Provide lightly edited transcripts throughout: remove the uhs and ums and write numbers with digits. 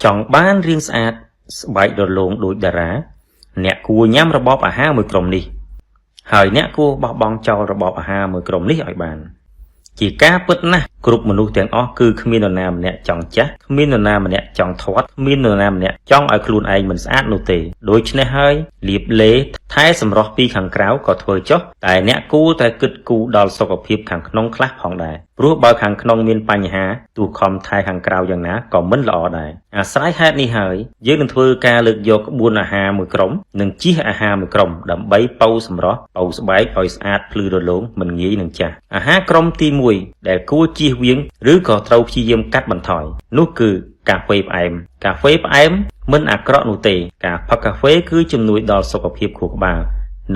ចង់បានរាងស្អាតស្បែករលោងដូចតារាអ្នកគួរញ៉ាំរបបអាហារមួយក្រុមនេះហើយអ្នកគួរបោះបង់ចោលរបបអាហារមួយក្រុមនេះឲ្យបានជាការពិតណាស់គ្រប់មនុស្សទាំងអស់គឺគ្មាននរណាម្នាក់ចង់ចាស់គ្មាននរណាម្នាក់ចង់ធាត់គ្មាននរណាម្នាក់ចង់ឲ្យខ្លួនឯងមិនស្អាតនោះទេដូច្នេះហើយលាបលេថែសម្រស់ពីខាងក្រៅក៏ធ្វើចុះតែអ្នកគួរតែគិតគូរដល់សុខភាពខាងក្នុងខ្លះផងដែរព្រោះបើខាងក្នុងមានបញ្ហាទោះខំថែខាងក្រៅយ៉ាងណាក៏មិនល្អដែរអាស្រ័យហេតុនេះហើយយើងនឹងធ្វើការលើកយកក្បួនអាហារមួយក្រុមនិងជិះអាហារមួយក្រុមដើម្បីប៉ូវសម្រស់ប៉ូវស្បែកឲ្យស្អាតភ្លឺរលោងមិនងាយនឹងចាស់អាហារក្រុមទី1ដែលគួរជៀសវាងឬក៏ត្រូវព្យាយាមកាត់បន្ថយនោះគឺកាហ្វេផ្អែមកាហ្វេផ្អែមមិនអាក្រក់នោះទេការផឹកកាហ្វេគឺជំនួយដល់សុខភាពខួរក្បាល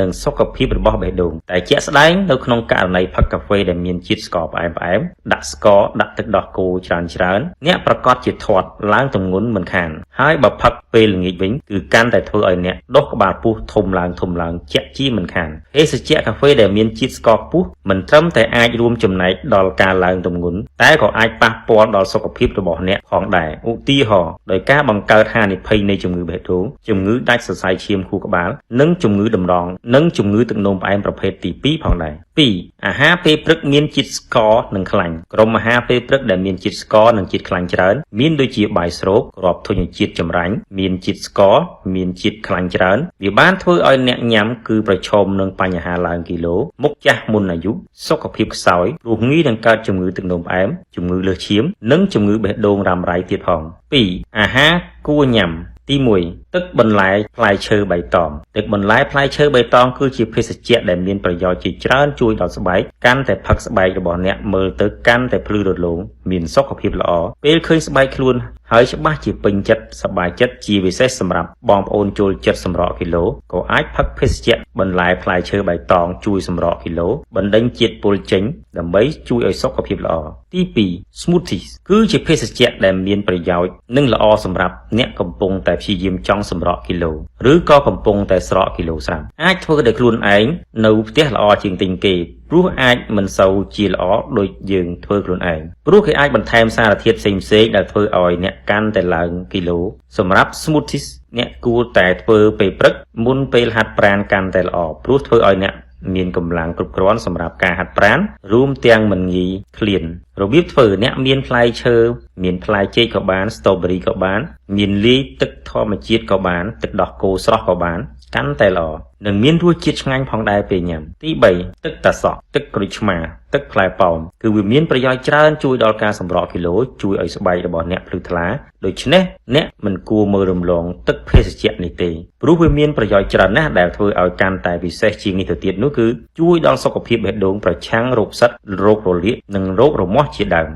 និងសុខភាពរបស់បេះដូងតែជាក់ស្ដែងនៅក្នុងករណីផឹកកាហ្វេដែលមានជាតិស្ករផ្អែមដាក់ស្ករដាក់ទឹកដោះគោច្រើនអ្នកប្រកាសជាធាត់ឡើងទម្ងន់មិនខានហើយបើផឹកពេលល្ងាចវិញគឺកាន់តែធ្វើឲ្យអ្នកដុសក្បាលពោះធំឡើងជាក់ជាមិនខានភេសជ្ជៈកាហ្វេដែលមានជាតិស្ករខ្ពស់មិនត្រឹមតែអាចរួមចំណែកដល់ការឡើងទម្ងន់តែក៏អាចប៉ះពាល់ដល់សុខភាពរបស់អ្នកផងដែរឧទាហរណ៍ដោយការបង្កើតហានិភ័យនៃជំងឺបេះដូងជំងឺដាច់សរសៃឈាមខួរក្បាលនិងជំងឺតម្រងនិងជំងឺទឹកនោមផ្អែមប្រភេទទី2ផងដែរ 2. អាហារពេលព្រឹកមានជាតិស្ករនិងខ្លាញ់ក្រុមអាហារពេលព្រឹកដែលមានជាតិស្ករនិងជាតិខ្លាញ់ច្រើនមានដូចជាបាយស្រូបគ្រាប់ធញ្ញជាតិចម្រាញ់មានជាតិស្ករមានជាតិខ្លាញ់ច្រើនវាបានធ្វើឲ្យអ្នកញ៉ាំគឺប្រឈមនឹងបញ្ហាឡើងគីឡូមុខចាស់មុនអាយុសុខភាពខ្សោយព្រោះងាយនឹងកើតជំងឺទឹកនោមផ្អែមជំងឺលើសឈាមនិងជំងឺបេះដូងរ៉ាំរ៉ៃទៀតផង 2. អាហារគួរញ៉ាំទី1ទឹកបន្លែផ្លែឈើបៃតងទឹកបន្លែផ្លែឈើបៃតងគឺជាភេសជ្ជៈដែលមានប្រយោជន៍ជាច្រើនជួយដល់ស្បែកកាន់តែផឹកស្បែករបស់អ្នកមើលទៅកាន់តែភ្លឺរលោងមានសុខភាពល្អពេលឃើញស្បែកខ្លួនហើយច្បាស់ជាពេញចិត្តសប្បាយចិត្តជាពិសេសសម្រាប់បងប្អូនចូលចិត្តសម្រក់គីឡូក៏អាចផឹកភេសជ្ជៈបន្លែផ្លែឈើបៃតងជួយសម្រក់គីឡូបណ្ដេញជាតិពុលចេញដើម្បីជួយឲ្យសុខភាពល្អទី2 Smoothies គឺជាភេសជ្ជៈដែលមានប្រយោជន៍និងល្អសម្រាប់អ្នកកំពុងតែព្យាយាមចង់សម្រក់គីឡូឬក៏កំពុងតែស្រកគីឡូស្រាប់អាចធ្វើដោយខ្លួនឯងនៅផ្ទះល្អជាងទិញគេព្រោះអាចមិនសូវជាល្អដូចយើងធ្វើខ្លួនឯងព្រោះគេអាចបន្ថែមសារធាតុផ្សេងៗដែលធ្វើឲ្យអ្នកកាន់តែឡើងគីឡូសម្រាប់ Smoothies អ្នកគួរតែធ្វើពេលព្រឹកមុនពេលហាត់ប្រាណកាន់តែល្អព្រោះធ្វើឲ្យអ្នកមានកម្លាំងគ្រប់គ្រាន់សម្រាប់ការហាត់ប្រាណរួមទាំងមិនងាយឃ្លានរបៀបធ្វើអ្នកមានផ្លែឈើមានផ្លែចេកក៏បានស្ទ្រូប៊េរីក៏បានមានលាយទឹកធម្មជាតិក៏បានទឹកដោះគោស្រស់ក៏បានកាន់តែល្អនិងមានរសជាតិឆ្ងាញ់ផងដែរពេលញ៉ាំទី3ទឹកតាសក់ទឹកក្រូចឆ្មាទឹកផ្លែប៉ោមគឺវាមានប្រយោជន៍ច្រើនជួយដល់ការសម្រក់គីឡូជួយឲ្យស្បែករបស់អ្នកភ្លឺថ្លាដូច្នេះអ្នកមិនគួរមើលរំលងទឹកភេសជ្ជៈនេះទេព្រោះវាមានប្រយោជន៍ច្រើនណាស់ដែលធ្វើឲ្យកាន់តែពិសេសជាងនេះទៅទៀតនោះគឺជួយដល់សុខភាពបេះដូងប្រឆាំងរោគផ្សិតរោគរលាកនិងរោគរមាស់ជាដើម